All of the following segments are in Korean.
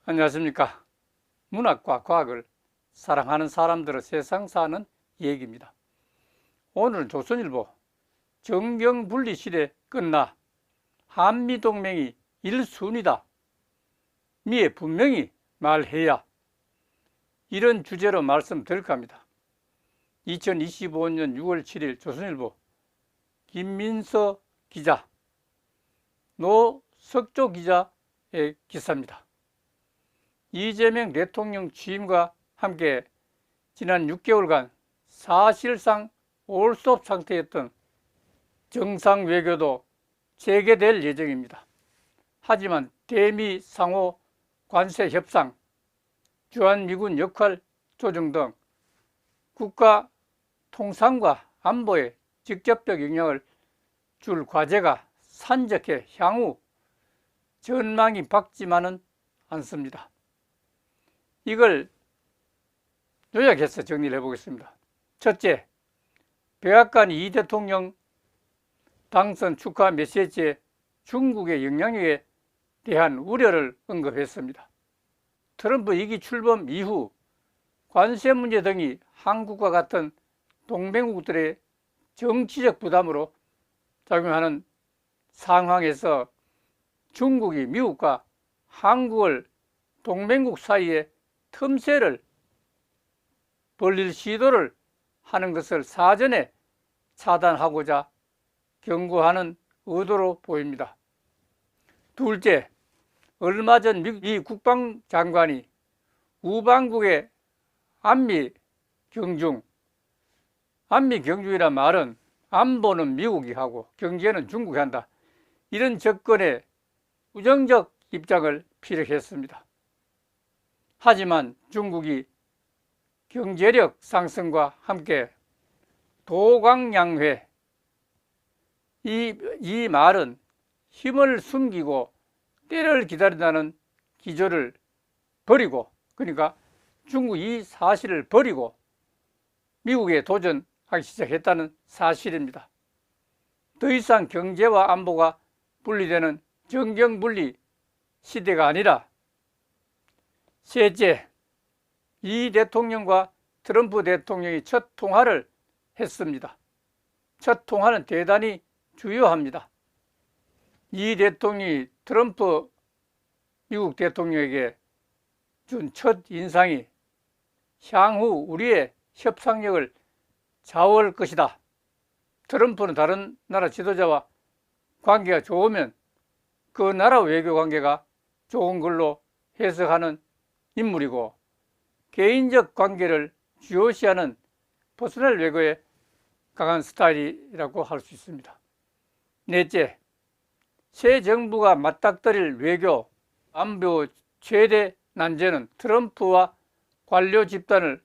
안녕하십니까. 문학과 과학을 사랑하는 사람들의 세상 사는 얘기입니다. 오늘은 조선일보 정경분리 시대 끝나 한미동맹이 1순위다. 미에 분명히 말해야, 이런 주제로 말씀드릴까 합니다. 2025년 6월 7일 조선일보 김민서 기자, 노석조 기자의 기사입니다. 이재명 대통령 취임과 함께 지난 6개월간 사실상 올스톱 상태였던 정상 외교도 재개될 예정입니다. 하지만 대미 상호 관세 협상, 주한미군 역할 조정 등 국가 통상과 안보에 직접적 영향을 줄 과제가 산적해 향후 전망이 밝지만은 않습니다. 이걸 요약해서 정리를 해보겠습니다. 첫째, 백악관 이 대통령 당선 축하 메시지에 중국의 영향력에 대한 우려를 언급했습니다. 트럼프 2기 출범 이후 관세 문제 등이 한국과 같은 동맹국들의 정치적 부담으로 작용하는 상황에서 중국이 미국과 한국을 동맹국 사이에 틈새를 벌릴 시도를 하는 것을 사전에 차단하고자 경고하는 의도로 보입니다. 둘째, 얼마 전 미 국방장관이 우방국의 안미 경중이란 말은 안보는 미국이 하고 경제는 중국이 한다, 이런 접근에 부정적 입장을 피력했습니다. 하지만 중국이 경제력 상승과 함께 도강양회, 이 말은 힘을 숨기고 때를 기다린다는 기조를 버리고, 그러니까 중국이 이 사실을 버리고 미국에 도전하기 시작했다는 사실입니다. 더 이상 경제와 안보가 분리되는 정경분리 시대가 아니라, 셋째, 이 대통령과 트럼프 대통령이 첫 통화를 했습니다. 첫 통화는 대단히 중요합니다. 이 대통령이 트럼프 미국 대통령에게 준 첫 인상이 향후 우리의 협상력을 좌우할 것이다. 트럼프는 다른 나라 지도자와 관계가 좋으면 그 나라 외교 관계가 좋은 걸로 해석하는 인물이고, 개인적 관계를 중요시하는 퍼스널 외교에 강한 스타일이라고 할 수 있습니다. 넷째, 새 정부가 맞닥뜨릴 외교 안보 최대 난제는 트럼프와 관료 집단을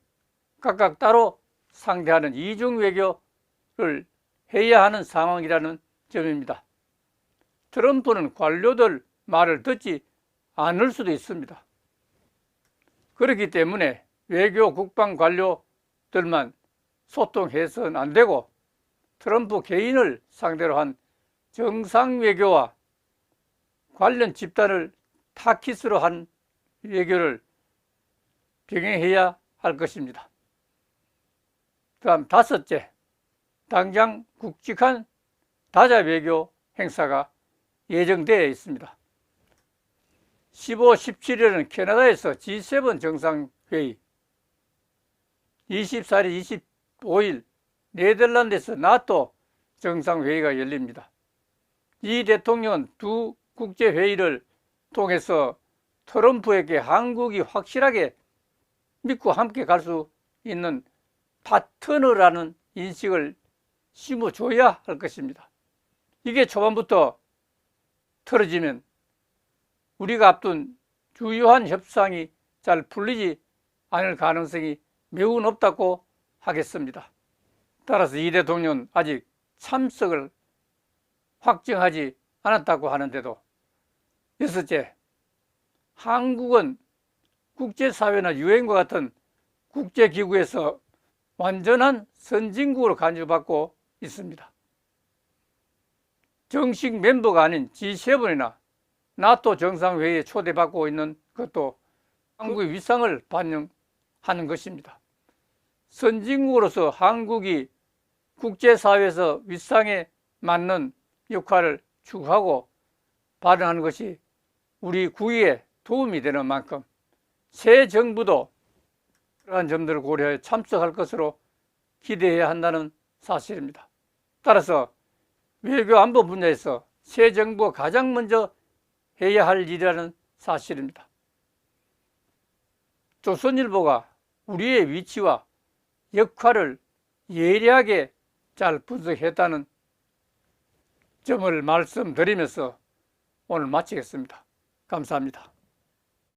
각각 따로 상대하는 이중 외교를 해야 하는 상황이라는 점입니다. 트럼프는 관료들 말을 듣지 않을 수도 있습니다. 그렇기 때문에 외교 국방 관료들만 소통해서는 안 되고, 트럼프 개인을 상대로 한 정상 외교와 관련 집단을 타깃으로 한 외교를 병행해야 할 것입니다. 다음 다섯째, 당장 굵직한 다자 외교 행사가 예정되어 있습니다. 15, 17일은 캐나다에서 G7 정상회의, 24일, 25일 네덜란드에서 나토 정상회의가 열립니다. 이 대통령은 두 국제회의를 통해서 트럼프에게 한국이 확실하게 믿고 함께 갈 수 있는 파트너라는 인식을 심어줘야 할 것입니다. 이게 초반부터 틀어지면 우리가 앞둔 주요한 협상이 잘 풀리지 않을 가능성이 매우 높다고 하겠습니다. 따라서 이 대통령은 아직 참석을 확정하지 않았다고 하는데도, 여섯째, 한국은 국제사회나 유엔과 같은 국제기구에서 완전한 선진국으로 간주받고 있습니다. 정식 멤버가 아닌 G7이나 나토 정상회의에 초대받고 있는 것도 한국의 위상을 반영하는 것입니다. 선진국으로서 한국이 국제사회에서 위상에 맞는 역할을 추구하고 발휘하는 것이 우리 국익에 도움이 되는 만큼 새 정부도 그러한 점들을 고려해 참석할 것으로 기대해야 한다는 사실입니다. 따라서 외교 안보 분야에서 새 정부가 가장 먼저 해야 할 일이라는 사실입니다. 조선일보가 우리의 위치와 역할을 예리하게 잘 분석했다는 점을 말씀드리면서 오늘 마치겠습니다. 감사합니다.